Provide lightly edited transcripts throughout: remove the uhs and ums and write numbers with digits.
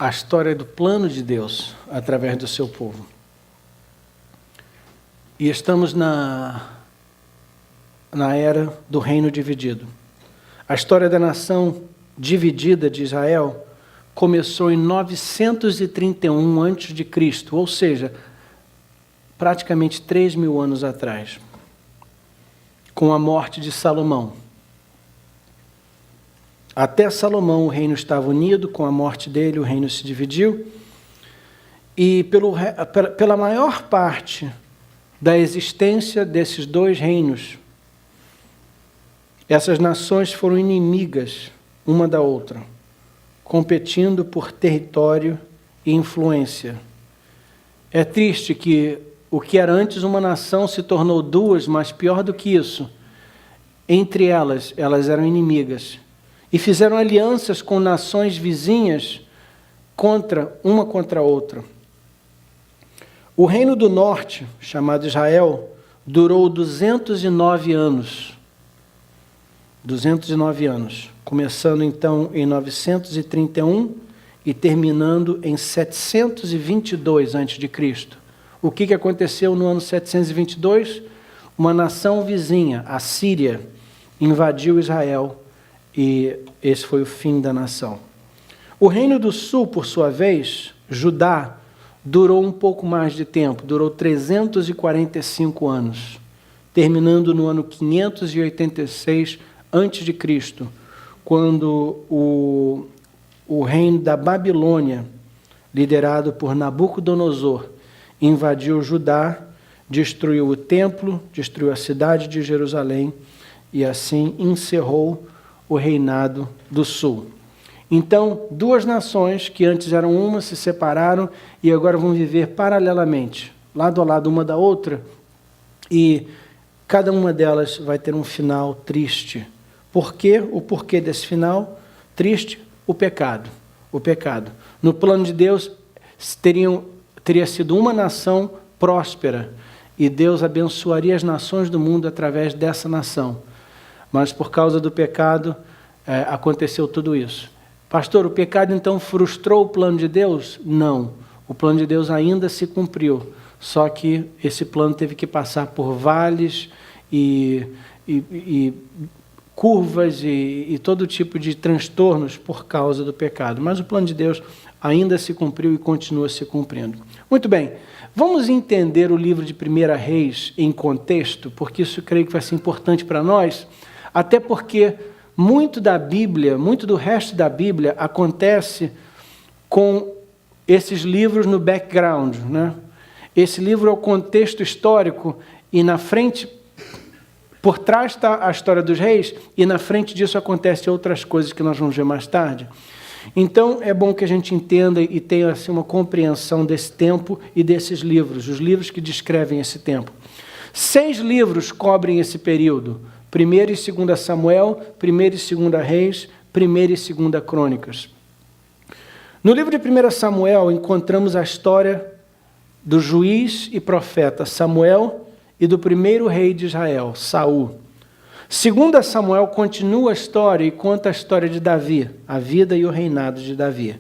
a história do plano de Deus através do seu povo. E estamos na era do reino dividido. A história da nação dividida de Israel começou em 931 a.C., ou seja, praticamente 3.000 anos atrás, com a morte de Salomão. Até Salomão o reino estava unido, com a morte dele o reino se dividiu, e pela maior parte da existência desses dois reinos, essas nações foram inimigas uma da outra, competindo por território e influência. É triste que o que era antes uma nação se tornou duas, mas pior do que isso, entre elas eram inimigas e fizeram alianças com nações vizinhas uma contra a outra. O reino do norte, chamado Israel, durou 209 anos. 209 anos, começando então em 931 e terminando em 722 a.C. O que aconteceu no ano 722? Uma nação vizinha, a Síria, invadiu Israel e esse foi o fim da nação. O reino do sul, por sua vez, Judá, durou um pouco mais de tempo, durou 345 anos, terminando no ano 586 a.C., quando o reino da Babilônia, liderado por Nabucodonosor, invadiu Judá, destruiu o templo, destruiu a cidade de Jerusalém e assim encerrou o reinado do sul. Então, duas nações que antes eram uma se separaram e agora vão viver paralelamente, lado a lado uma da outra, e cada uma delas vai ter um final triste. Por quê? O porquê desse final triste? O pecado. O pecado. No plano de Deus, teria sido uma nação próspera e Deus abençoaria as nações do mundo através dessa nação. Mas por causa do pecado, aconteceu tudo isso. Pastor, o pecado então frustrou o plano de Deus? Não. O plano de Deus ainda se cumpriu. Só que esse plano teve que passar por vales e curvas e todo tipo de transtornos por causa do pecado. Mas o plano de Deus ainda se cumpriu e continua se cumprindo. Muito bem, vamos entender o livro de 1 Reis em contexto, porque isso creio que vai ser importante para nós, até porque muito da Bíblia, muito do resto da Bíblia acontece com esses livros no background, né? Esse livro é o contexto histórico e na frente, por trás está a história dos reis e na frente disso acontecem outras coisas que nós vamos ver mais tarde. Então é bom que a gente entenda e tenha assim, uma compreensão desse tempo e desses livros, os livros que descrevem esse tempo. 6 livros cobrem esse período. 1 e 2 Samuel, 1 e 2 Reis, 1 e 2 Crônicas. No livro de 1 Samuel encontramos a história do juiz e profeta Samuel e do primeiro rei de Israel, Saul. 2 Samuel continua a história e conta a história de Davi, a vida e o reinado de Davi.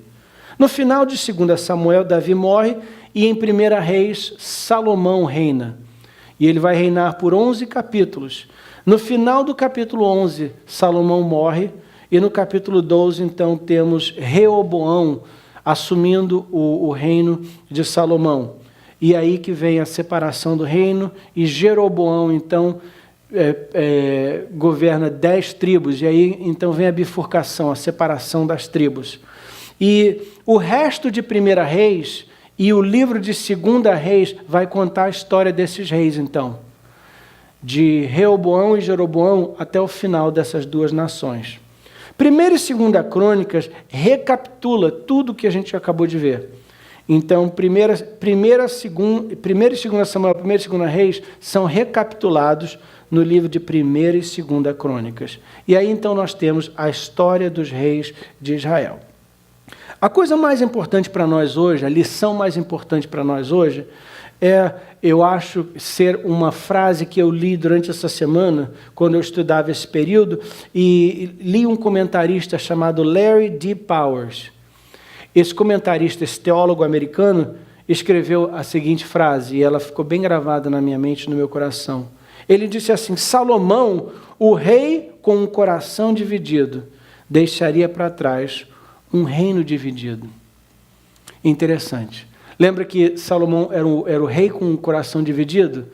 No final de 2 Samuel, Davi morre e em 1 Reis, Salomão reina. E ele vai reinar por 11 capítulos. No final do capítulo 11, Salomão morre e no capítulo 12, então, temos Reoboão assumindo o reino de Salomão. E aí que vem a separação do reino e Jeroboão, então, governa 10 tribos, e aí então vem a bifurcação, a separação das tribos. E o resto de 1 Reis e o livro de 2 Reis vai contar a história desses reis, então, de Reoboão e Jeroboão até o final dessas duas nações. 1 e 2 Crônicas recapitula tudo o que a gente acabou de ver. Então, 1 e 2 Samuel, 1 e 2 Reis são recapitulados no livro de 1 e 2 Crônicas. E aí, então, nós temos a história dos reis de Israel. A coisa mais importante para nós hoje, a lição mais importante para nós hoje, eu acho, ser uma frase que eu li durante essa semana, quando eu estudava esse período, e li um comentarista chamado Larry D. Powers. Esse comentarista, esse teólogo americano, escreveu a seguinte frase, e ela ficou bem gravada na minha mente, no meu coração. Ele disse assim: Salomão, o rei com um coração dividido, deixaria para trás um reino dividido. Interessante. Lembra que Salomão era o rei com um coração dividido?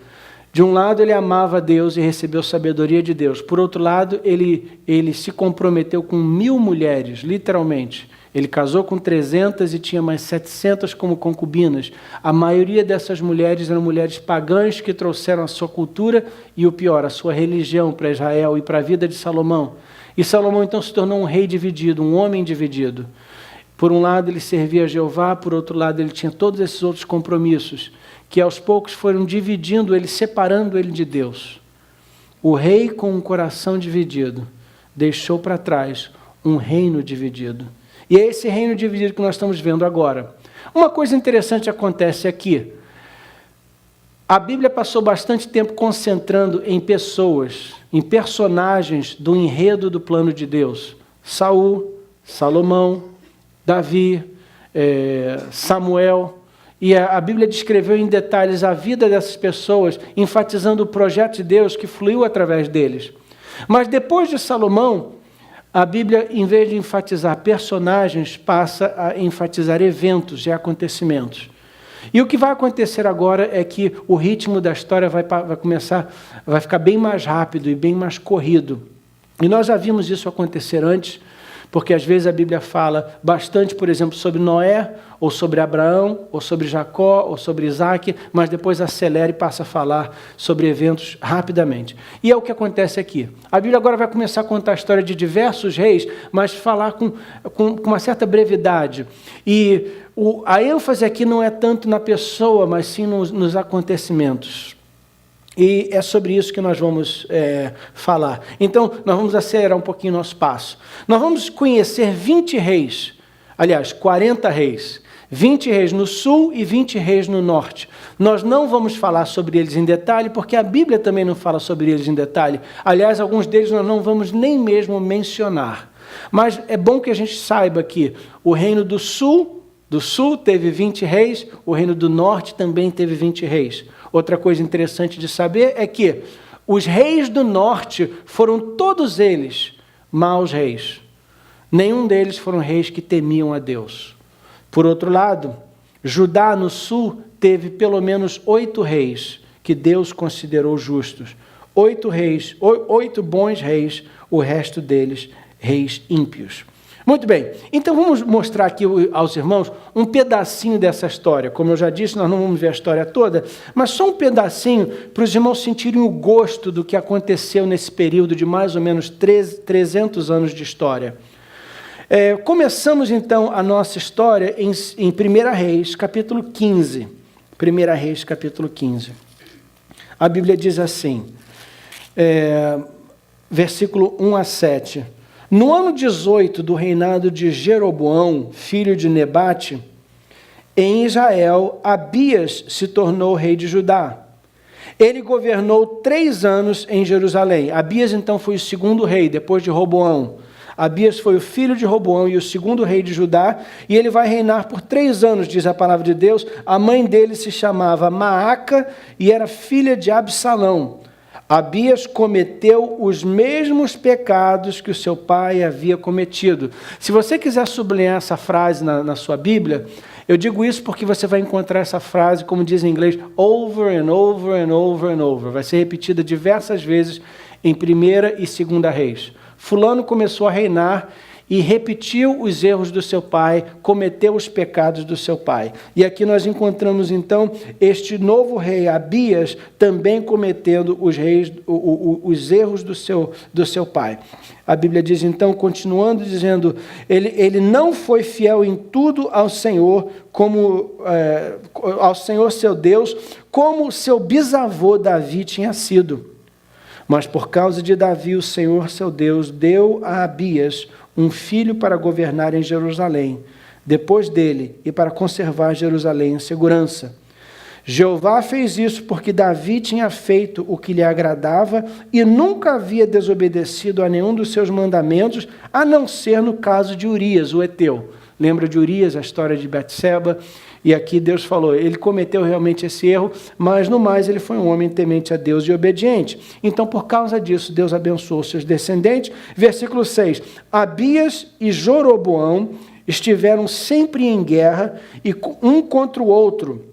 De um lado, ele amava Deus e recebeu sabedoria de Deus. Por outro lado, ele se comprometeu com 1000 mulheres, literalmente. Ele casou com 300 e tinha mais 700 como concubinas. A maioria dessas mulheres eram mulheres pagãs que trouxeram a sua cultura e, o pior, a sua religião para Israel e para a vida de Salomão. E Salomão, então, se tornou um rei dividido, um homem dividido. Por um lado, ele servia a Jeová, por outro lado, ele tinha todos esses outros compromissos, que aos poucos foram dividindo ele, separando ele de Deus. O rei com um coração dividido deixou para trás um reino dividido. E é esse reino dividido que nós estamos vendo agora. Uma coisa interessante acontece aqui. A Bíblia passou bastante tempo concentrando em pessoas, em personagens do enredo do plano de Deus. Saul, Salomão, Davi, Samuel. E a Bíblia descreveu em detalhes a vida dessas pessoas, enfatizando o projeto de Deus que fluiu através deles. Mas depois de Salomão, a Bíblia, em vez de enfatizar personagens, passa a enfatizar eventos e acontecimentos. E o que vai acontecer agora é que o ritmo da história vai ficar bem mais rápido e bem mais corrido. E nós já vimos isso acontecer antes, porque às vezes a Bíblia fala bastante, por exemplo, sobre Noé, ou sobre Abraão, ou sobre Jacó, ou sobre Isaac, mas depois acelera e passa a falar sobre eventos rapidamente. E é o que acontece aqui. A Bíblia agora vai começar a contar a história de diversos reis, mas falar com uma certa brevidade. E a ênfase aqui não é tanto na pessoa, mas sim nos acontecimentos. E é sobre isso que nós vamos falar. Então, nós vamos acelerar um pouquinho o nosso passo. Nós vamos conhecer 20 reis, aliás, 40 reis. 20 reis no sul e 20 reis no norte. Nós não vamos falar sobre eles em detalhe, porque a Bíblia também não fala sobre eles em detalhe. Aliás, alguns deles nós não vamos nem mesmo mencionar. Mas é bom que a gente saiba que o reino do sul teve 20 reis, o reino do norte também teve 20 reis. Outra coisa interessante de saber é que os reis do norte foram todos eles maus reis. Nenhum deles foram reis que temiam a Deus. Por outro lado, Judá no sul teve pelo menos 8 reis que Deus considerou justos. 8 reis, 8 bons reis, o resto deles reis ímpios. Muito bem, então vamos mostrar aqui aos irmãos um pedacinho dessa história. Como eu já disse, nós não vamos ver a história toda, mas só um pedacinho para os irmãos sentirem o gosto do que aconteceu nesse período de mais ou menos 300 anos de história. Começamos então a nossa história em 1 Reis, capítulo 15. 1 Reis, capítulo 15. A Bíblia diz assim, versículo 1 a 7. No ano 18 do reinado de Jeroboão, filho de Nebate, em Israel, Abias se tornou rei de Judá. Ele governou 3 anos em Jerusalém. Abias, então, foi o segundo rei, depois de Roboão. Abias foi o filho de Roboão e o segundo rei de Judá, e ele vai reinar por 3 anos, diz a palavra de Deus. A mãe dele se chamava Maaca e era filha de Absalão. Abias cometeu os mesmos pecados que o seu pai havia cometido. Se você quiser sublinhar essa frase na sua Bíblia, eu digo isso porque você vai encontrar essa frase, como diz em inglês, over and over and over and over. Vai ser repetida diversas vezes em 1ª e 2ª Reis. Fulano começou a reinar e repetiu os erros do seu pai, cometeu os pecados do seu pai. E aqui nós encontramos, então, este novo rei, Abias, também cometendo os erros do seu pai. A Bíblia diz, então, continuando dizendo, ele não foi fiel em tudo ao Senhor, ao Senhor seu Deus, como seu bisavô Davi tinha sido. Mas por causa de Davi, o Senhor seu Deus deu a Abias um filho para governar em Jerusalém, depois dele, e para conservar Jerusalém em segurança. Jeová fez isso porque Davi tinha feito o que lhe agradava e nunca havia desobedecido a nenhum dos seus mandamentos, a não ser no caso de Urias, o heteu. Lembra de Urias, a história de Betseba? E aqui Deus falou, ele cometeu realmente esse erro, mas no mais ele foi um homem temente a Deus e obediente. Então, por causa disso, Deus abençoou seus descendentes. Versículo 6, Abias e Joroboão estiveram sempre em guerra, e um contra o outro,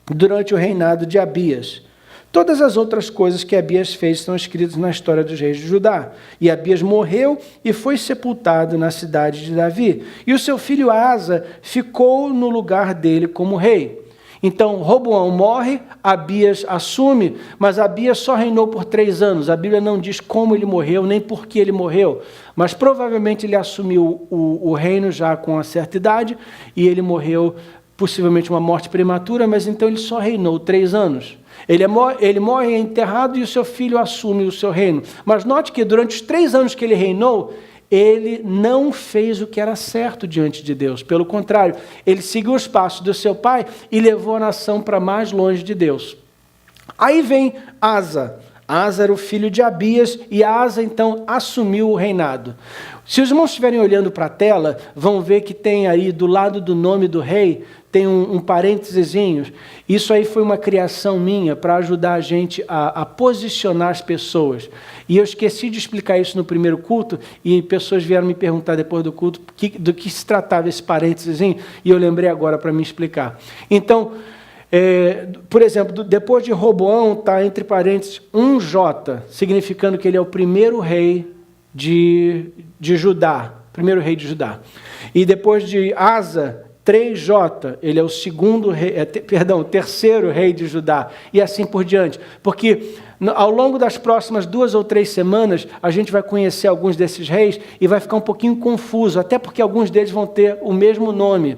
durante o reinado de Abias. Todas as outras coisas que Abias fez estão escritas na história dos reis de Judá. E Abias morreu e foi sepultado na cidade de Davi. E o seu filho Asa ficou no lugar dele como rei. Então, Roboão morre, Abias assume, mas Abias só reinou por 3 anos. A Bíblia não diz como ele morreu, nem por que ele morreu. Mas provavelmente ele assumiu o reino já com uma certa idade, e ele morreu possivelmente uma morte prematura, mas então ele só reinou 3 anos. Ele morre, é enterrado, e o seu filho assume o seu reino. Mas note que durante os 3 anos que ele reinou, ele não fez o que era certo diante de Deus. Pelo contrário, ele seguiu os passos do seu pai e levou a nação para mais longe de Deus. Aí vem Asa. Asa era o filho de Abias, e Asa então assumiu o reinado. Se os irmãos estiverem olhando para a tela, vão ver que tem aí do lado do nome do rei, tem um parêntesezinho. Isso aí foi uma criação minha para ajudar a gente a posicionar as pessoas. E eu esqueci de explicar isso no primeiro culto, e pessoas vieram me perguntar depois do culto do que se tratava esse parêntesezinho, e eu lembrei agora para me explicar. Então, por exemplo, depois de Roboão está entre parênteses 1J, significando que ele é o primeiro rei de Judá, primeiro rei de Judá. E depois de Asa, 3J, ele é o terceiro rei de Judá, e assim por diante. Porque ao longo das próximas 2 ou 3 semanas, a gente vai conhecer alguns desses reis e vai ficar um pouquinho confuso, até porque alguns deles vão ter o mesmo nome.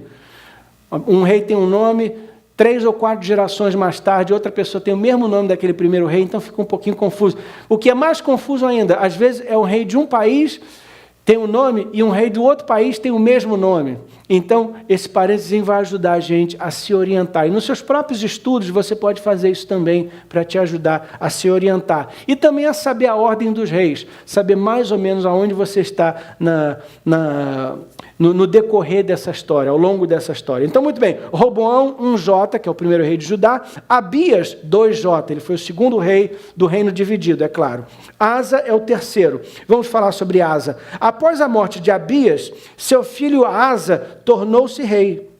Um rei tem um nome, 3 ou 4 gerações mais tarde, outra pessoa tem o mesmo nome daquele primeiro rei, então fica um pouquinho confuso. O que é mais confuso ainda, às vezes é um rei de um país, tem um nome, e um rei do outro país tem o mesmo nome. Então, esse parênteses vai ajudar a gente a se orientar. E nos seus próprios estudos, você pode fazer isso também para te ajudar a se orientar. E também a saber a ordem dos reis, saber mais ou menos aonde você está no decorrer dessa história, ao longo dessa história. Então, muito bem, Roboão, 1J, que é o primeiro rei de Judá, Abias, 2J, ele foi o segundo rei do reino dividido, é claro. Asa é o terceiro. Vamos falar sobre Asa. Após a morte de Abias, seu filho Asa tornou-se rei.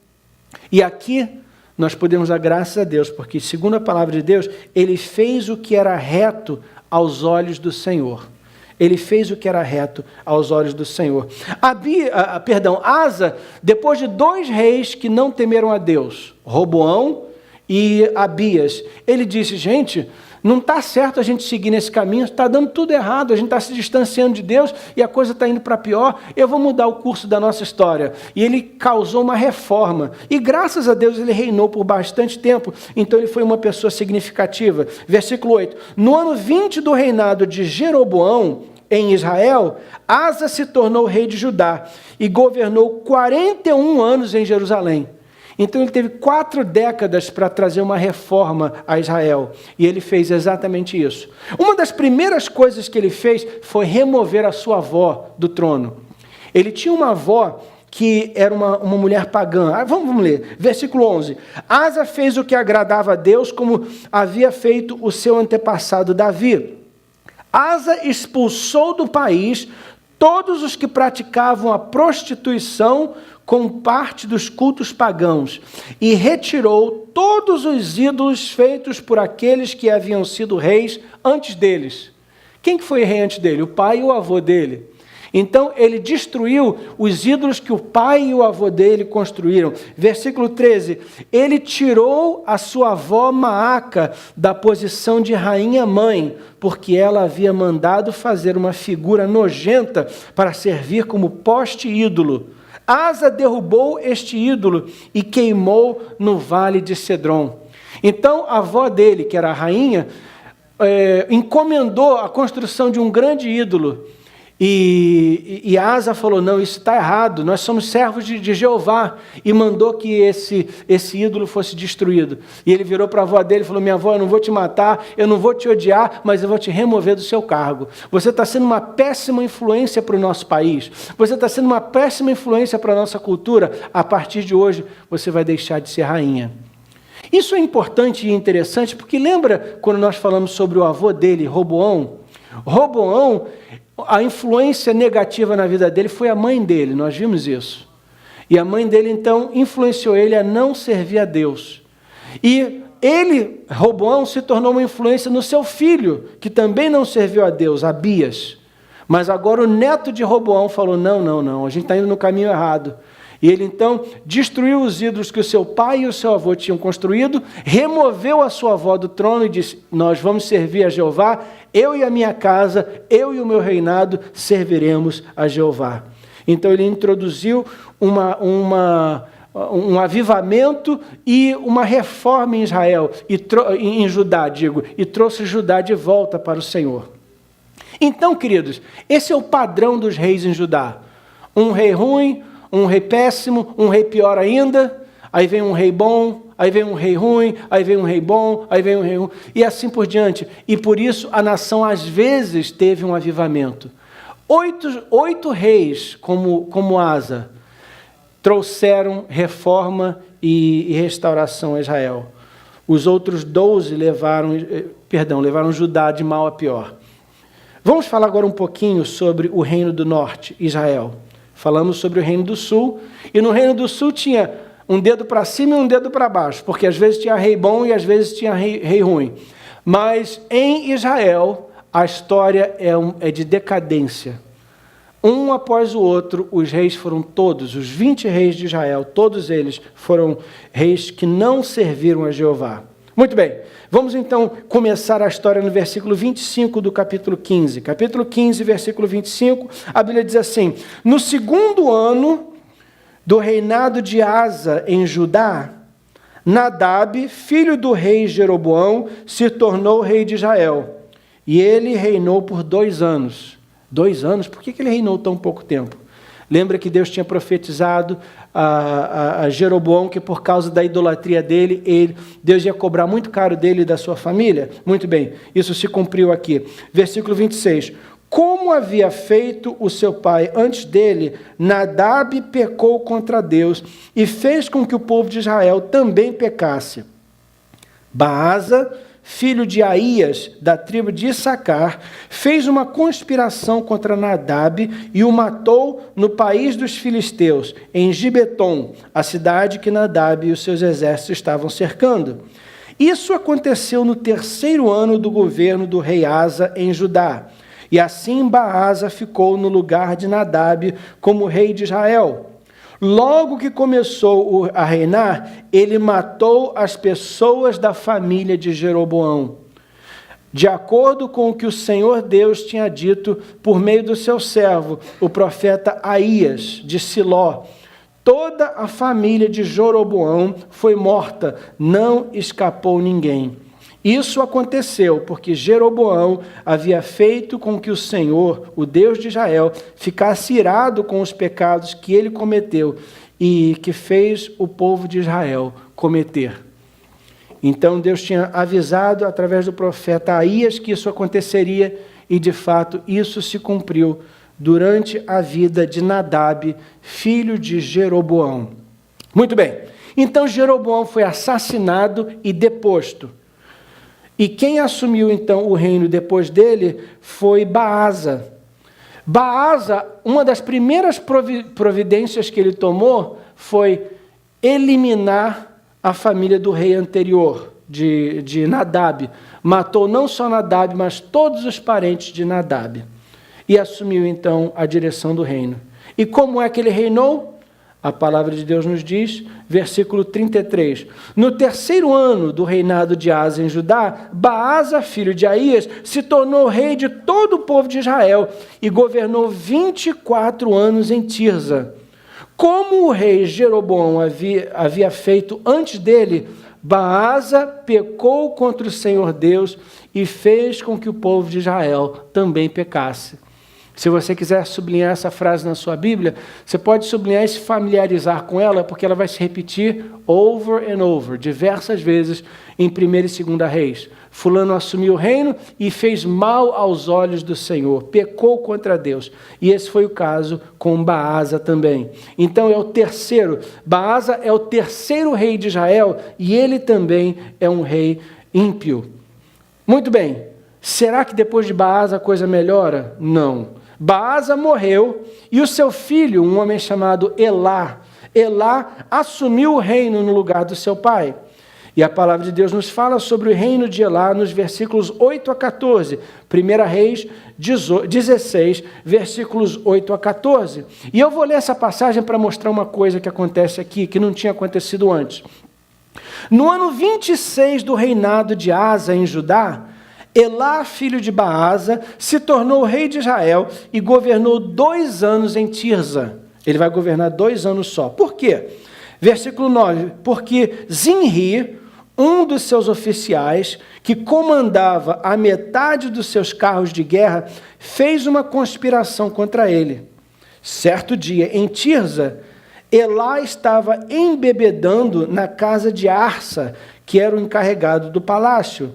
E aqui nós podemos dar graças a Deus, porque, segundo a palavra de Deus, ele fez o que era reto aos olhos do Senhor. Ele fez o que era reto aos olhos do Senhor. Asa, depois de 2 reis que não temeram a Deus, Roboão e Abias, ele disse, gente, não está certo a gente seguir nesse caminho, está dando tudo errado, a gente está se distanciando de Deus e a coisa está indo para pior, eu vou mudar o curso da nossa história. E ele causou uma reforma, e graças a Deus ele reinou por bastante tempo, então ele foi uma pessoa significativa. Versículo 8, no ano 20 do reinado de Jeroboão, em Israel, Asa se tornou rei de Judá e governou 41 anos em Jerusalém. Então ele teve 4 décadas para trazer uma reforma a Israel. E ele fez exatamente isso. Uma das primeiras coisas que ele fez foi remover a sua avó do trono. Ele tinha uma avó que era uma mulher pagã. Vamos ler. Versículo 11. Asa fez o que agradava a Deus, como havia feito o seu antepassado Davi. Asa expulsou do país todos os que praticavam a prostituição com parte dos cultos pagãos, e retirou todos os ídolos feitos por aqueles que haviam sido reis antes deles. Quem que foi rei antes dele? O pai e o avô dele. Então, ele destruiu os ídolos que o pai e o avô dele construíram. Versículo 13. Ele tirou a sua avó Maaca da posição de rainha-mãe, porque ela havia mandado fazer uma figura nojenta para servir como poste ídolo. Asa derrubou este ídolo e queimou no vale de Cedron. Então, a avó dele, que era a rainha, encomendou a construção de um grande ídolo. E Asa falou, não, isso está errado, nós somos servos de Jeová, e mandou que esse ídolo fosse destruído. E ele virou para a avó dele e falou, minha avó, eu não vou te matar, eu não vou te odiar, mas eu vou te remover do seu cargo. Você está sendo uma péssima influência para o nosso país, você está sendo uma péssima influência para a nossa cultura, a partir de hoje você vai deixar de ser rainha. Isso é importante e interessante, porque lembra quando nós falamos sobre o avô dele, Roboão? Roboão, a influência negativa na vida dele foi a mãe dele, nós vimos isso. E a mãe dele, então, influenciou ele a não servir a Deus. E ele, Roboão, se tornou uma influência no seu filho, que também não serviu a Deus, Abias. Mas agora o neto de Roboão falou, não, a gente está indo no caminho errado. E ele, então, destruiu os ídolos que o seu pai e o seu avô tinham construído, removeu a sua avó do trono e disse, nós vamos servir a Jeová, eu e a minha casa, eu e o meu reinado serviremos a Jeová. Então ele introduziu um avivamento e uma reforma em Israel, em Judá, e trouxe Judá de volta para o Senhor. Então, queridos, esse é o padrão dos reis em Judá. Um rei ruim, um rei péssimo, um rei pior ainda, aí vem um rei bom, aí vem um rei ruim, aí vem um rei bom, aí vem um rei ruim, e assim por diante. E por isso a nação às vezes teve um avivamento. Oito reis, como Asa, trouxeram reforma e restauração a Israel. Os outros 12 levaram Judá de mal a pior. Vamos falar agora um pouquinho sobre o reino do norte, Israel. Falamos sobre o reino do sul, e no reino do sul tinha um dedo para cima e um dedo para baixo, porque às vezes tinha rei bom e às vezes tinha rei ruim. Mas em Israel, a história é de decadência. Um após o outro, os reis foram todos, os 20 reis de Israel, todos eles foram reis que não serviram a Jeová. Muito bem, vamos então começar a história no versículo 25 do capítulo 15. Capítulo 15, versículo 25, a Bíblia diz assim, no segundo ano do reinado de Asa em Judá, Nadab, filho do rei Jeroboão, se tornou rei de Israel. E ele reinou por 2 anos. 2 anos? Por que ele reinou tão pouco tempo? Lembra que Deus tinha profetizado a Jeroboão que por causa da idolatria dele, Deus ia cobrar muito caro dele e da sua família? Muito bem, isso se cumpriu aqui. Versículo 26. Como havia feito o seu pai antes dele, Nadab pecou contra Deus e fez com que o povo de Israel também pecasse. Baasa, filho de Aías, da tribo de Issacar, fez uma conspiração contra Nadab e o matou no país dos filisteus, em Gibeton, a cidade que Nadab e os seus exércitos estavam cercando. Isso aconteceu no 3º ano do governo do rei Asa em Judá. E assim Baasa ficou no lugar de Nadab como rei de Israel. Logo que começou a reinar, ele matou as pessoas da família de Jeroboão, de acordo com o que o Senhor Deus tinha dito por meio do seu servo, o profeta Aías, de Siló. Toda a família de Jeroboão foi morta, não escapou ninguém. Isso aconteceu porque Jeroboão havia feito com que o Senhor, o Deus de Israel, ficasse irado com os pecados que ele cometeu e que fez o povo de Israel cometer. Então Deus tinha avisado através do profeta Aías que isso aconteceria e de fato isso se cumpriu durante a vida de Nadab, filho de Jeroboão. Muito bem, então Jeroboão foi assassinado e deposto. E quem assumiu, então, o reino depois dele foi Baasa. Baasa, uma das primeiras providências que ele tomou foi eliminar a família do rei anterior, de Nadab. Matou não só Nadab, mas todos os parentes de Nadab. E assumiu, então, a direção do reino. E como é que ele reinou? A palavra de Deus nos diz, versículo 33, no 3º ano do reinado de Asa em Judá, Baasa, filho de Aías, se tornou rei de todo o povo de Israel e governou 24 anos em Tirza. Como o rei Jeroboão havia feito antes dele, Baasa pecou contra o Senhor Deus e fez com que o povo de Israel também pecasse. Se você quiser sublinhar essa frase na sua Bíblia, você pode sublinhar e se familiarizar com ela, porque ela vai se repetir over and over, diversas vezes em 1ª e 2ª Reis. Fulano assumiu o reino e fez mal aos olhos do Senhor, pecou contra Deus. E esse foi o caso com Baasa também. Então é o terceiro, Baasa é o terceiro rei de Israel e ele também é um rei ímpio. Muito bem, será que depois de Baasa a coisa melhora? Não. Baasa morreu e o seu filho, um homem chamado Elá, assumiu o reino no lugar do seu pai. E a palavra de Deus nos fala sobre o reino de Elá nos versículos 8 a 14. 1 Reis 16, versículos 8 a 14. E eu vou ler essa passagem para mostrar uma coisa que acontece aqui, que não tinha acontecido antes. No ano 26 do reinado de Asa em Judá, Elá, filho de Baasa, se tornou rei de Israel e governou 2 anos em Tirza. Ele vai governar 2 anos só. Por quê? Versículo 9. Porque Zinri, um dos seus oficiais, que comandava a metade dos seus carros de guerra, fez uma conspiração contra ele. Certo dia, em Tirza, Elá estava embebedando na casa de Arsa, que era o encarregado do palácio.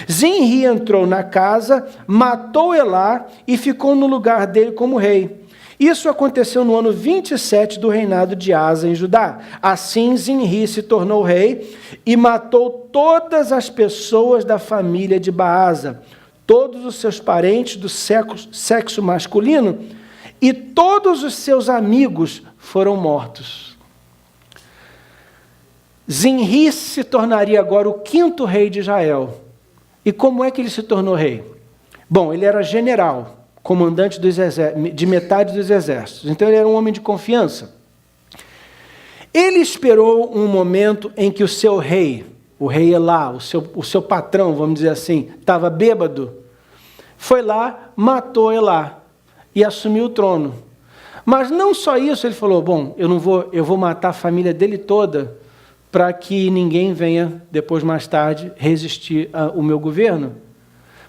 Zinri entrou na casa, matou Elá e ficou no lugar dele como rei. Isso aconteceu no ano 27 do reinado de Asa em Judá. Assim Zinri se tornou rei e matou todas as pessoas da família de Baasa, todos os seus parentes do sexo masculino, e todos os seus amigos foram mortos. Zinri se tornaria agora o 5º rei de Israel. E como é que ele se tornou rei? Bom, ele era general, comandante de metade dos exércitos. Então ele era um homem de confiança. Ele esperou um momento em que o seu rei, o rei Elá, o seu patrão, vamos dizer assim, estava bêbado. Foi lá, matou Elá e assumiu o trono. Mas não só isso, ele falou, bom, eu vou matar a família dele toda para que ninguém venha, depois, mais tarde, resistir ao meu governo.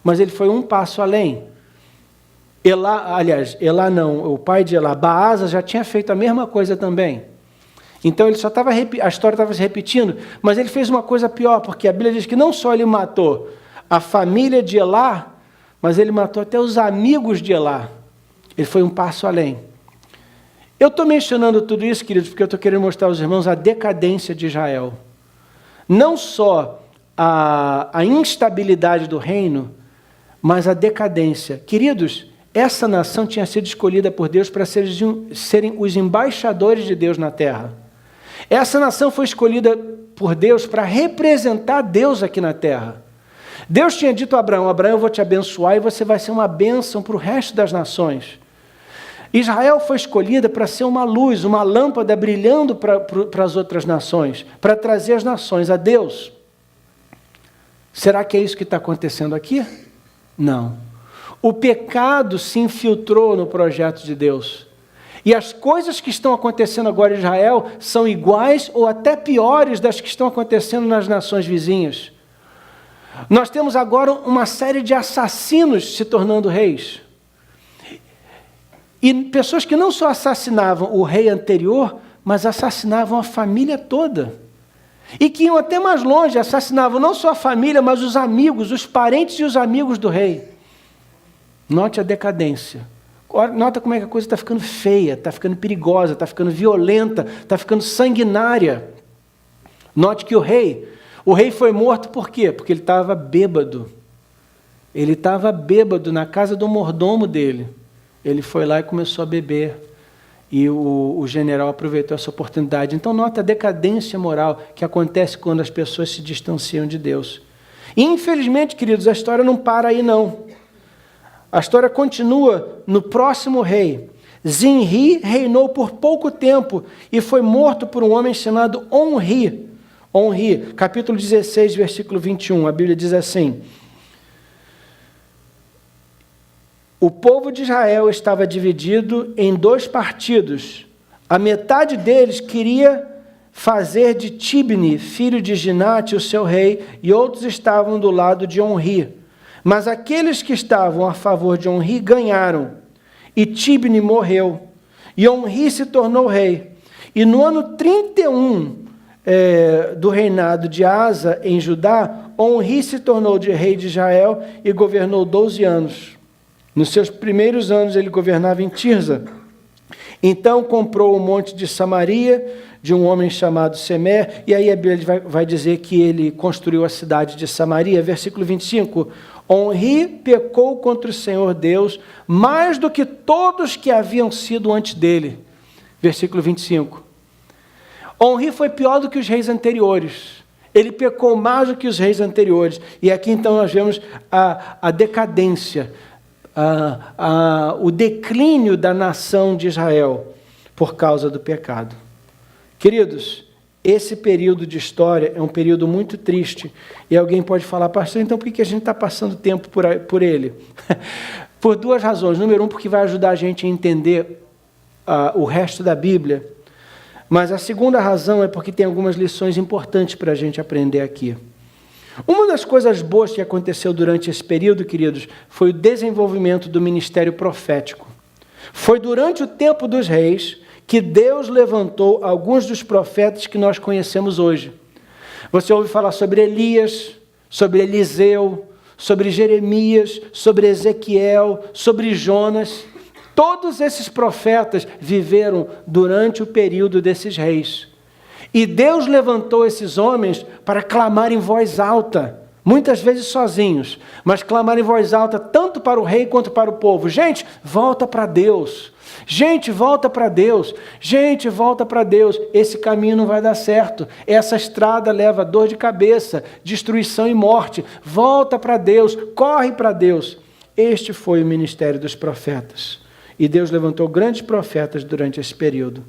Mas ele foi um passo além. Elá não, o pai de Elá, Baasa, já tinha feito a mesma coisa também. Então ele a história estava se repetindo, mas ele fez uma coisa pior, porque a Bíblia diz que não só ele matou a família de Elá, mas ele matou até os amigos de Elá. Ele foi um passo além. Eu estou mencionando tudo isso, queridos, porque eu estou querendo mostrar aos irmãos a decadência de Israel. Não só a instabilidade do reino, mas a decadência. Queridos, essa nação tinha sido escolhida por Deus para serem os embaixadores de Deus na terra. Essa nação foi escolhida por Deus para representar Deus aqui na terra. Deus tinha dito a Abraão, Abraão, eu vou te abençoar e você vai ser uma bênção para o resto das nações. Israel foi escolhida para ser uma luz, uma lâmpada brilhando para as outras nações, para trazer as nações a Deus. Será que é isso que está acontecendo aqui? Não. O pecado se infiltrou no projeto de Deus. E as coisas que estão acontecendo agora em Israel são iguais ou até piores das que estão acontecendo nas nações vizinhas. Nós temos agora uma série de assassinos se tornando reis. E pessoas que não só assassinavam o rei anterior, mas assassinavam a família toda. E que iam até mais longe, assassinavam não só a família, mas os amigos, os parentes e os amigos do rei. Note a decadência. Nota como é que a coisa está ficando feia, está ficando perigosa, está ficando violenta, está ficando sanguinária. Note que o rei foi morto por quê? Porque ele estava bêbado. Ele estava bêbado na casa do mordomo dele. Ele foi lá e começou a beber. E o general aproveitou essa oportunidade. Então, nota a decadência moral que acontece quando as pessoas se distanciam de Deus. E, infelizmente, queridos, a história não para aí, não. A história continua no próximo rei. Zinri reinou por pouco tempo e foi morto por um homem chamado Onri. Onri, capítulo 16, versículo 21. A Bíblia diz assim: o povo de Israel estava dividido em 2 partidos. A metade deles queria fazer de Tibni, filho de Ginate, o seu rei, e outros estavam do lado de Onri. Mas aqueles que estavam a favor de Onri ganharam. e Tibni morreu, e Onri se tornou rei. E no ano 31 do reinado de Asa em Judá, Onri se tornou rei de Israel e governou 12 anos. Nos seus primeiros anos ele governava em Tirza. Então comprou o monte de Samaria de um homem chamado Semer, e aí a Bíblia vai dizer que ele construiu a cidade de Samaria. Versículo 25, Onri pecou contra o Senhor Deus mais do que todos que haviam sido antes dele. Versículo 25. Onri foi pior do que os reis anteriores. Ele pecou mais do que os reis anteriores. E aqui então nós vemos a decadência, o declínio da nação de Israel por causa do pecado. Queridos, esse período de história é um período muito triste. E alguém pode falar, pastor, então por que a gente está passando tempo por ele? Por duas razões. Número um, porque vai ajudar a gente a entender o resto da Bíblia. Mas a segunda razão é porque tem algumas lições importantes para a gente aprender aqui. Uma das coisas boas que aconteceu durante esse período, queridos, foi o desenvolvimento do ministério profético. Foi durante o tempo dos reis que Deus levantou alguns dos profetas que nós conhecemos hoje. Você ouve falar sobre Elias, sobre Eliseu, sobre Jeremias, sobre Ezequiel, sobre Jonas. Todos esses profetas viveram durante o período desses reis. E Deus levantou esses homens para clamar em voz alta, muitas vezes sozinhos, mas clamar em voz alta tanto para o rei quanto para o povo. Gente, volta para Deus. Gente, volta para Deus. Gente, volta para Deus. Esse caminho não vai dar certo. Essa estrada leva dor de cabeça, destruição e morte. Volta para Deus. Corre para Deus. Este foi o ministério dos profetas. E Deus levantou grandes profetas durante esse período.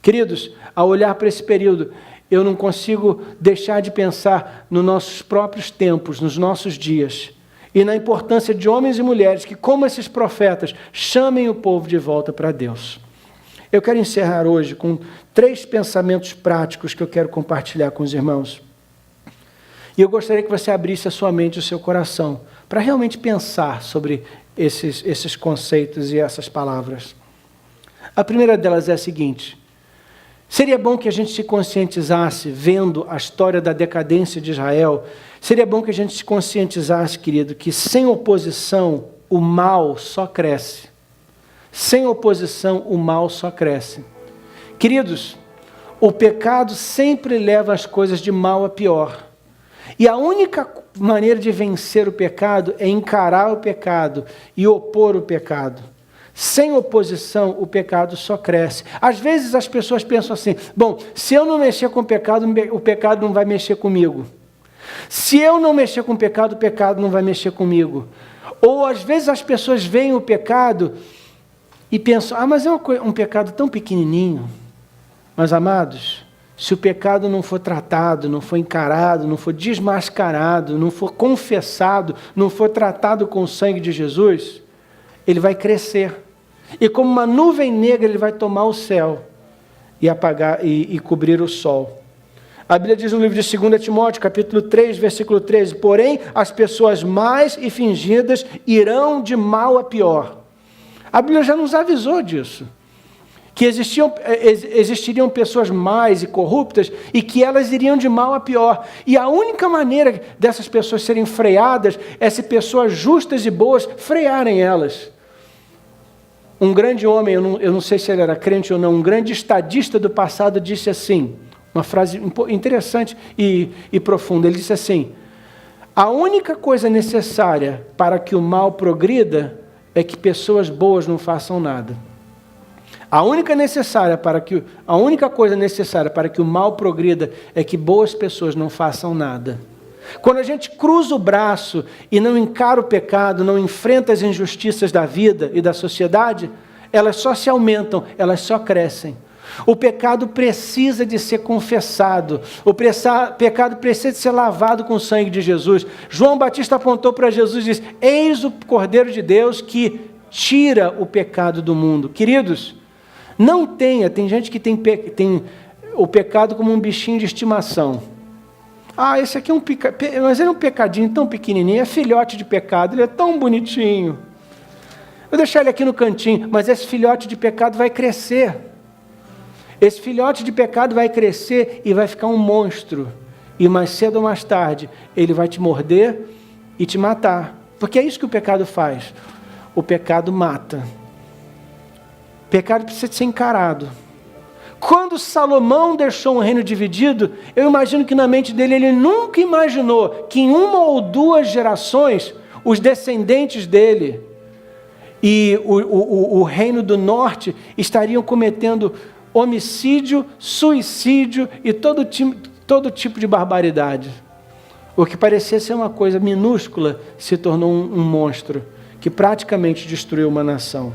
Queridos, ao olhar para esse período, eu não consigo deixar de pensar nos nossos próprios tempos, nos nossos dias. E na importância de homens e mulheres que, como esses profetas, chamem o povo de volta para Deus. Eu quero encerrar hoje com 3 pensamentos práticos que eu quero compartilhar com os irmãos. E eu gostaria que você abrisse a sua mente e o seu coração para realmente pensar sobre esses conceitos e essas palavras. A primeira delas é a seguinte: seria bom que a gente se conscientizasse, vendo a história da decadência de Israel, seria bom que a gente se conscientizasse, querido, que sem oposição o mal só cresce. Sem oposição o mal só cresce. Queridos, o pecado sempre leva as coisas de mal a pior. E a única maneira de vencer o pecado é encarar o pecado e opor o pecado. Sem oposição, o pecado só cresce. Às vezes as pessoas pensam assim, bom, se eu não mexer com o pecado não vai mexer comigo. Se eu não mexer com o pecado não vai mexer comigo. Ou às vezes as pessoas veem o pecado e pensam, mas é um pecado tão pequenininho. Mas amados, se o pecado não for tratado, não for encarado, não for desmascarado, não for confessado, não for tratado com o sangue de Jesus, ele vai crescer. E como uma nuvem negra, ele vai tomar o céu e apagar e cobrir o sol. A Bíblia diz no livro de 2 Timóteo, capítulo 3, versículo 13, porém, as pessoas más e fingidas irão de mal a pior. A Bíblia já nos avisou disso. Que existiriam pessoas más e corruptas e que elas iriam de mal a pior. E a única maneira dessas pessoas serem freadas é se pessoas justas e boas frearem elas. Um grande homem, eu não sei se ele era crente ou não, um grande estadista do passado disse assim, uma frase interessante e profunda, ele disse assim, a única coisa necessária para que o mal progrida é que pessoas boas não façam nada. A única coisa necessária para que o mal progrida é que boas pessoas não façam nada. Quando a gente cruza o braço e não encara o pecado, não enfrenta as injustiças da vida e da sociedade, elas só se aumentam, elas só crescem. O pecado precisa de ser confessado. O pecado precisa de ser lavado com o sangue de Jesus. João Batista apontou para Jesus e disse, eis o Cordeiro de Deus que tira o pecado do mundo. Queridos, tem gente que tem o pecado como um bichinho de estimação. Esse aqui é mas ele é um pecadinho tão pequenininho, é filhote de pecado, ele é tão bonitinho. Vou deixar ele aqui no cantinho, mas esse filhote de pecado vai crescer. Esse filhote de pecado vai crescer e vai ficar um monstro. E mais cedo ou mais tarde, ele vai te morder e te matar. Porque é isso que o pecado faz. O pecado mata. O pecado precisa ser encarado. Quando Salomão deixou um reino dividido, eu imagino que na mente dele, ele nunca imaginou que em uma ou duas gerações, os descendentes dele e o reino do norte estariam cometendo homicídio, suicídio e todo tipo de barbaridade. O que parecia ser uma coisa minúscula se tornou um monstro que praticamente destruiu uma nação.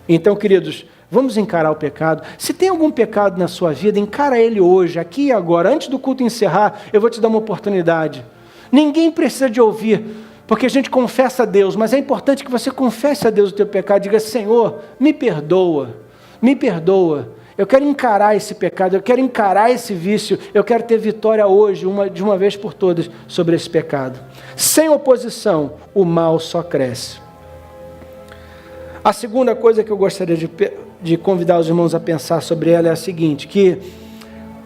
Então, queridos, vamos encarar o pecado. Se tem algum pecado na sua vida, encara ele hoje, aqui e agora. Antes do culto encerrar, eu vou te dar uma oportunidade. Ninguém precisa de ouvir, porque a gente confessa a Deus, mas é importante que você confesse a Deus o teu pecado. Diga: Senhor, me perdoa, me perdoa. Eu quero encarar esse pecado, eu quero encarar esse vício, eu quero ter vitória hoje, de uma vez por todas, sobre esse pecado. Sem oposição, o mal só cresce. A segunda coisa que eu gostaria de convidar os irmãos a pensar sobre ela é a seguinte, que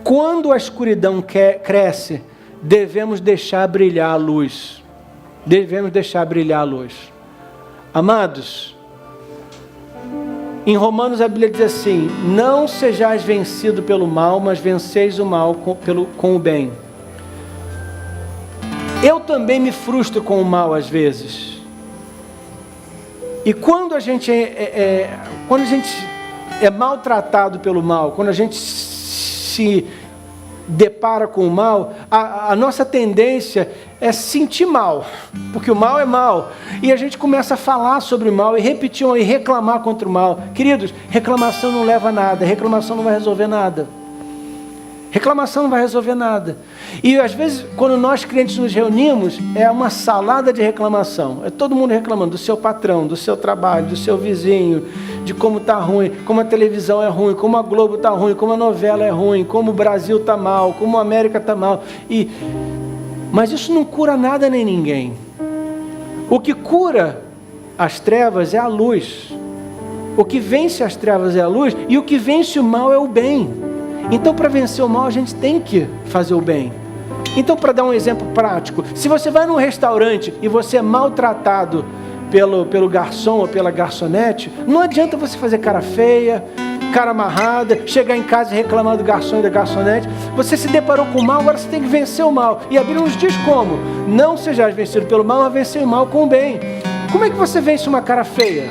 quando a escuridão cresce, devemos deixar brilhar a luz. Devemos deixar brilhar a luz. Amados, em Romanos a Bíblia diz assim: não sejais vencido pelo mal, mas venceis o mal com o bem. Eu também me frustro com o mal às vezes. E quando a gente é maltratado pelo mal, quando a gente se depara com o mal, a nossa tendência é se sentir mal, porque o mal é mal, e a gente começa a falar sobre o mal, e repetir e reclamar contra o mal. Queridos, reclamação não leva a nada, reclamação não vai resolver nada. Reclamação não vai resolver nada. E às vezes, quando nós crentes nos reunimos, é uma salada de reclamação. É todo mundo reclamando do seu patrão, do seu trabalho, do seu vizinho, de como está ruim, como a televisão é ruim, como a Globo está ruim, como a novela é ruim, como o Brasil está mal, como a América está mal. Mas isso não cura nada nem ninguém. O que cura as trevas é a luz. O que vence as trevas é a luz, e o que vence o mal é o bem. Então, para vencer o mal, a gente tem que fazer o bem. Então, para dar um exemplo prático, se você vai num restaurante e você é maltratado pelo garçom ou pela garçonete, não adianta você fazer cara feia, cara amarrada, chegar em casa e reclamar do garçom e da garçonete. Você se deparou com o mal, agora você tem que vencer o mal. E a Bíblia nos diz como: não sejais vencido pelo mal, mas vencer o mal com o bem. Como é que você vence uma cara feia?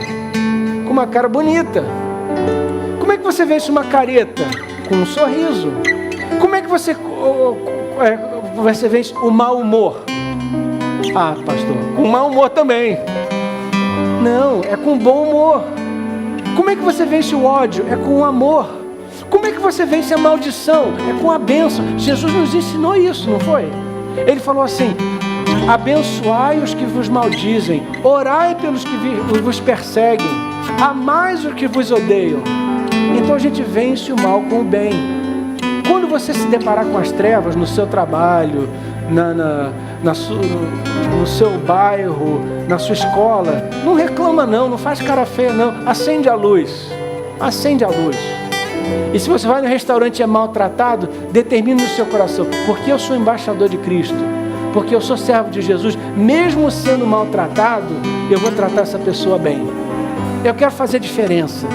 Com uma cara bonita. Como é que você vence uma careta? Com um sorriso. Como é que você vence o mau humor? Ah, pastor, com mau humor também. Não, é com bom humor. Como é que você vence o ódio? É com o amor. Como é que você vence a maldição? É com a bênção. Jesus nos ensinou isso, não foi? Ele falou assim: abençoai os que vos maldizem, orai pelos que vos perseguem, amai os que vos odeiam. Então a gente vence o mal com o bem. Quando você se deparar com as trevas no seu trabalho, no seu bairro, na sua escola, não reclama não faz cara feia não, acende a luz, acende a luz. E se você vai no restaurante e é maltratado, determine no seu coração: porque eu sou embaixador de Cristo, porque eu sou servo de Jesus, mesmo sendo maltratado, eu vou tratar essa pessoa bem. Eu quero fazer diferença.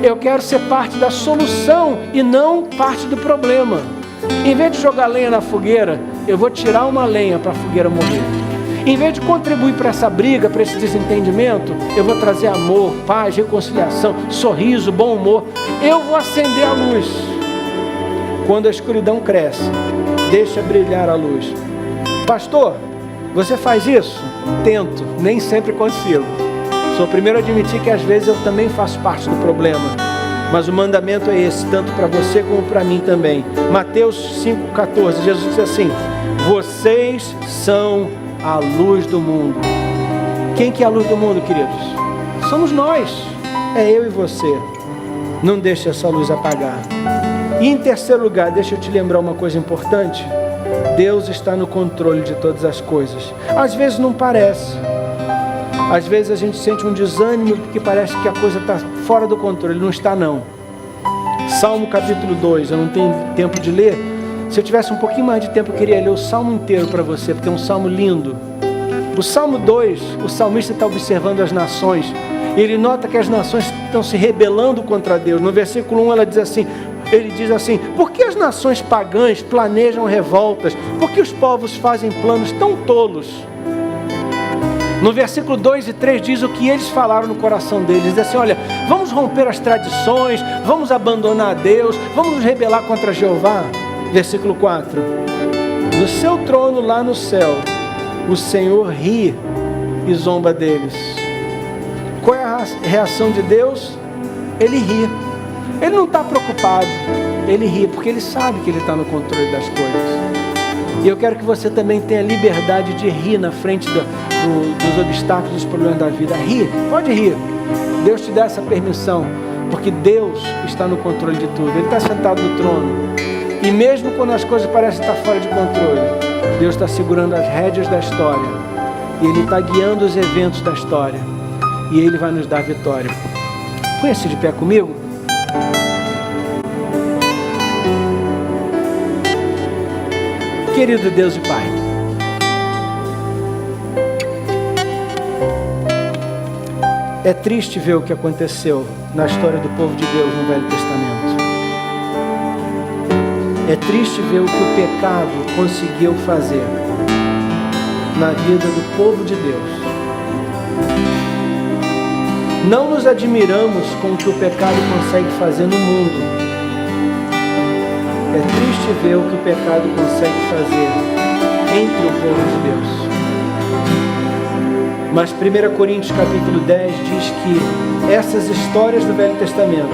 Eu quero ser parte da solução e não parte do problema. Em vez de jogar lenha na fogueira, eu vou tirar uma lenha para a fogueira morrer. Em vez de contribuir para essa briga, para esse desentendimento, eu vou trazer amor, paz, reconciliação, sorriso, bom humor. Eu vou acender a luz. Quando a escuridão cresce, deixa brilhar a luz. Pastor, você faz isso? Tento, nem sempre consigo. Sou o primeiro a admitir que às vezes eu também faço parte do problema. Mas o mandamento é esse, tanto para você como para mim também. Mateus 5,14, Jesus diz assim: vocês são a luz do mundo. Quem que é a luz do mundo, queridos? Somos nós. É eu e você. Não deixe essa luz apagar. E em terceiro lugar, deixa eu te lembrar uma coisa importante. Deus está no controle de todas as coisas. Às vezes não parece. Às vezes a gente sente um desânimo porque parece que a coisa está fora do controle. Não está, não. Salmo capítulo 2, eu não tenho tempo de ler. Se eu tivesse um pouquinho mais de tempo, eu queria ler o salmo inteiro para você, porque é um salmo lindo. O Salmo 2, o salmista está observando as nações. E ele nota que as nações estão se rebelando contra Deus. No versículo 1 ele diz assim: por que as nações pagãs planejam revoltas? Por que os povos fazem planos tão tolos? No versículo 2 e 3 diz o que eles falaram no coração deles. Diz assim: olha, vamos romper as tradições, vamos abandonar a Deus, vamos nos rebelar contra Jeová. Versículo 4: do seu trono lá no céu, o Senhor ri e zomba deles. Qual é a reação de Deus? Ele ri. Ele não está preocupado, ele ri, porque ele sabe que ele está no controle das coisas. E eu quero que você também tenha liberdade de rir na frente dos obstáculos, dos problemas da vida. Ri, pode rir. Deus te dá essa permissão, porque Deus está no controle de tudo. Ele está sentado no trono. E mesmo quando as coisas parecem estar fora de controle, Deus está segurando as rédeas da história. E Ele está guiando os eventos da história. E Ele vai nos dar vitória. Põe-se de pé comigo. Querido Deus e Pai, é triste ver o que aconteceu na história do povo de Deus no Velho Testamento. É triste ver o que o pecado conseguiu fazer na vida do povo de Deus. Não nos admiramos com o que o pecado consegue fazer no mundo. É triste ver o que o pecado consegue fazer entre o povo de Deus. Mas 1 Coríntios capítulo 10 diz que essas histórias do Velho Testamento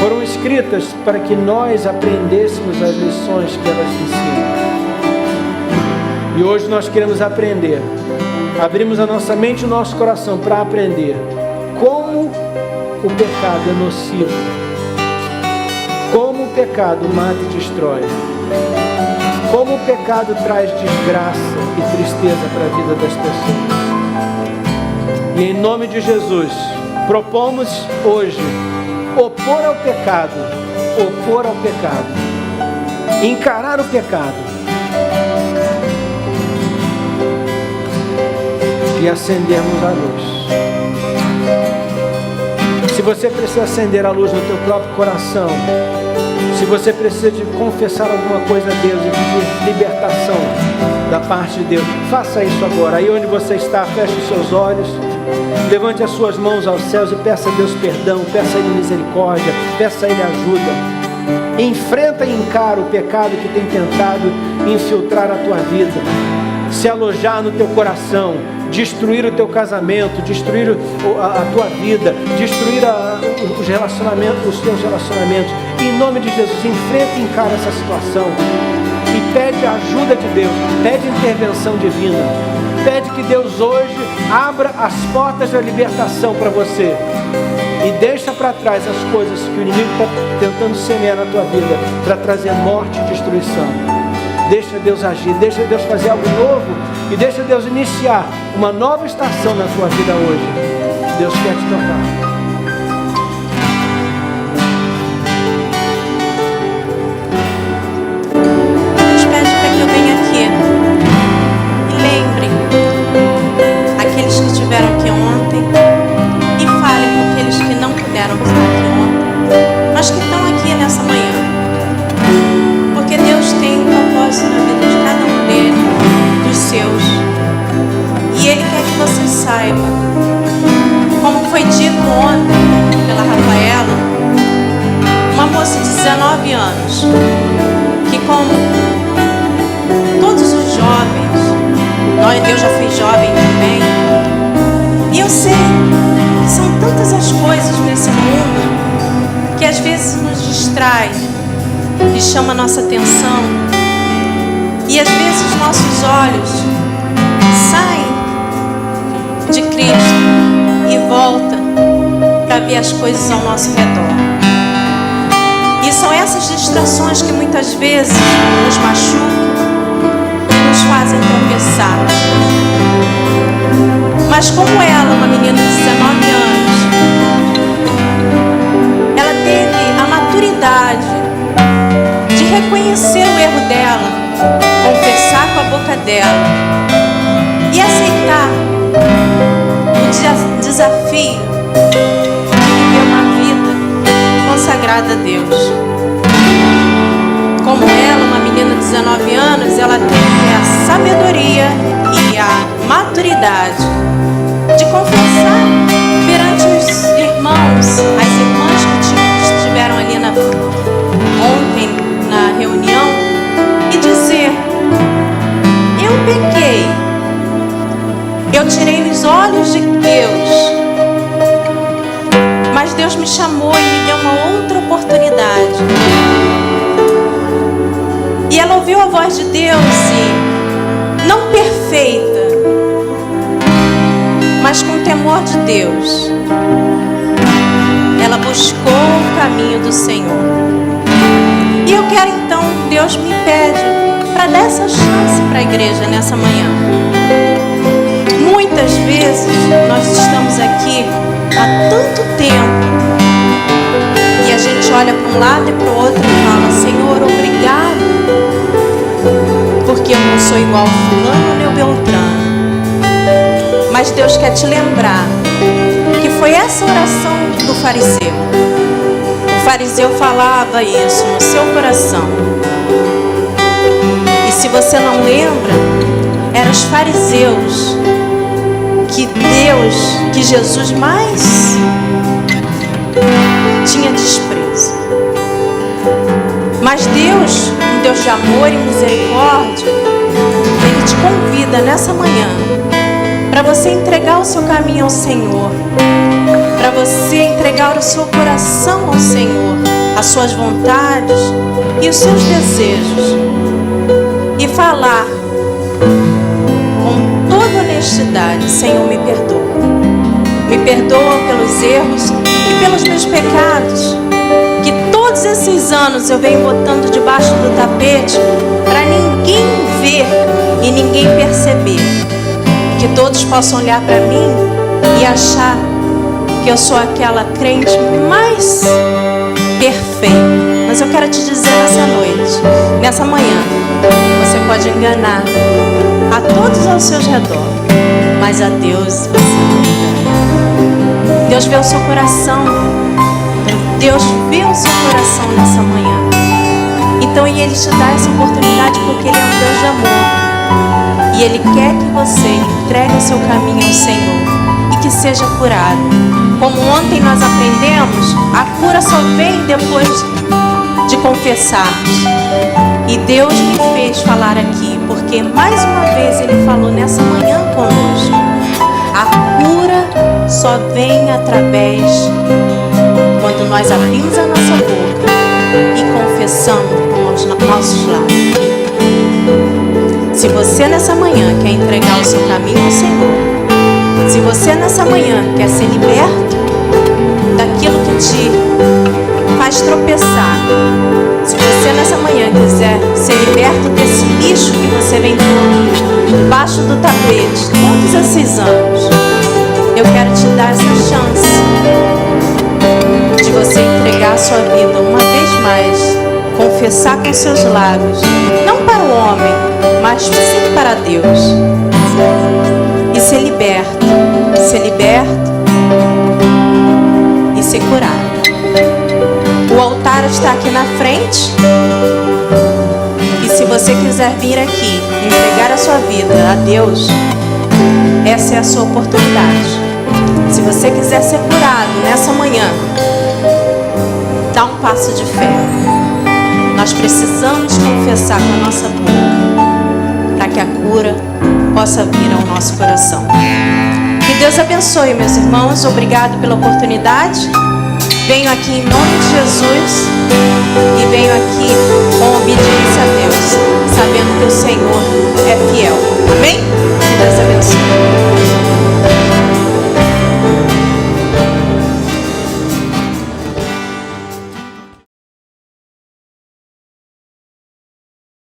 foram escritas para que nós aprendêssemos as lições que elas ensinam. E hoje nós queremos aprender. Abrimos a nossa mente e o nosso coração para aprender como o pecado é nocivo. Como o pecado mata e destrói. Como o pecado traz desgraça e tristeza para a vida das pessoas. E em nome de Jesus, propomos hoje opor ao pecado, encarar o pecado e acendermos a luz. Se você precisa acender a luz no teu próprio coração, se você precisa de confessar alguma coisa a Deus e pedir libertação da parte de Deus, faça isso agora. Aí onde você está, feche os seus olhos, levante as suas mãos aos céus e peça a Deus perdão, peça a Ele misericórdia, peça a Ele ajuda. Enfrenta e encara o pecado que tem tentado infiltrar a tua vida, se alojar no teu coração, destruir o teu casamento, destruir a tua vida, destruir os teus relacionamentos. Em nome de Jesus, enfrenta e encara essa situação e pede a ajuda de Deus, pede intervenção divina, pede que Deus hoje abra as portas da libertação para você e deixa para trás as coisas que o inimigo está tentando semear na tua vida para trazer morte e destruição. Deixa Deus agir, deixa Deus fazer algo novo e deixa Deus iniciar uma nova estação na tua vida hoje. Deus quer te tocar. Deus pede para que eu venha aqui e lembre aqueles que estiveram aqui ontem e fale com aqueles que não puderam estar aqui ontem, mas que estão aqui nessa manhã. Porque Deus tem um propósito na vida de cada um deles, dos seus. E Ele quer que você saiba, como foi dito ontem pela Rafaela, uma moça de 19 anos, que como todos os jovens, eu já fui jovem também, e eu sei que são tantas as coisas nesse mundo que às vezes nos distrai e chama a nossa atenção, e às vezes nossos olhos saem de Cristo e voltam para ver as coisas ao nosso redor. E são essas distrações que muitas vezes nos machucam, nos fazem tropeçar. Mas como ela, uma menina de 19 anos, ela teve a maturidade de reconhecer o erro dela, confessar com a boca dela e aceitar o desafio de viver uma vida consagrada a Deus. Como ela, uma menina de 19 anos, ela teve a sabedoria e a maturidade de confessar perante os irmãos, as irmãs que estiveram ali ontem na reunião, e dizer: eu pequei, eu tirei os olhos de Deus, mas Deus me chamou e me deu uma outra oportunidade. E ela ouviu a voz de Deus e, não perfeita, mas com temor de Deus, ela buscou o caminho do Senhor. E eu quero então, Deus me pede para dar essa chance para a igreja nessa manhã. Muitas vezes nós estamos aqui há tanto tempo e a gente olha para um lado e para o outro e fala: Senhor, obrigado, porque eu não sou igual fulano nem o Beltrano. Mas Deus quer te lembrar que foi essa oração do fariseu. O fariseu falava isso no seu coração. E se você não lembra, eram os fariseus que Jesus mais tinha desprezo. Mas Deus, um Deus de amor e misericórdia, Ele te convida nessa manhã para você entregar o seu caminho ao Senhor, para você entregar o seu coração ao Senhor, as suas vontades e os seus desejos, e falar com toda honestidade: Senhor, me perdoa pelos erros e pelos meus pecados, que todos esses anos eu venho botando debaixo do tapete para ninguém ver e ninguém perceber, que todos possam olhar para mim e achar que eu sou aquela crente mais perfeita. Mas eu quero te dizer nessa noite, nessa manhã, você pode enganar a todos ao seu redor, mas a Deus você não engana. Deus vê o seu coração. Deus vê o seu coração nessa manhã. Então Ele te dá essa oportunidade porque Ele é um Deus de amor. E Ele quer que você entregue o seu caminho ao Senhor e que seja curado. Como ontem nós aprendemos, a cura só vem depois de confessarmos. E Deus me fez falar aqui, porque mais uma vez Ele falou nessa manhã conosco. A cura só vem através quando nós abrimos a nossa boca e confessamos com os nossos lábios. Se você nessa manhã quer entregar o seu caminho ao Senhor, se você nessa manhã quer ser liberto daquilo que te faz tropeçar, se você nessa manhã quiser ser liberto desse lixo que você vem pondo debaixo do tapete todos esses anos, eu quero te dar essa chance de você entregar a sua vida uma vez mais, confessar com seus lábios, não para o homem, mas sim para Deus, e ser liberto e ser curado. O altar está aqui na frente, e se você quiser vir aqui entregar a sua vida a Deus, essa é a sua oportunidade. Se você quiser ser curado nessa manhã, dá um passo de fé. Nós precisamos confessar com a nossa boca para que a cura possa vir ao nosso coração. Que Deus abençoe, meus irmãos. Obrigado pela oportunidade. Venho aqui em nome de Jesus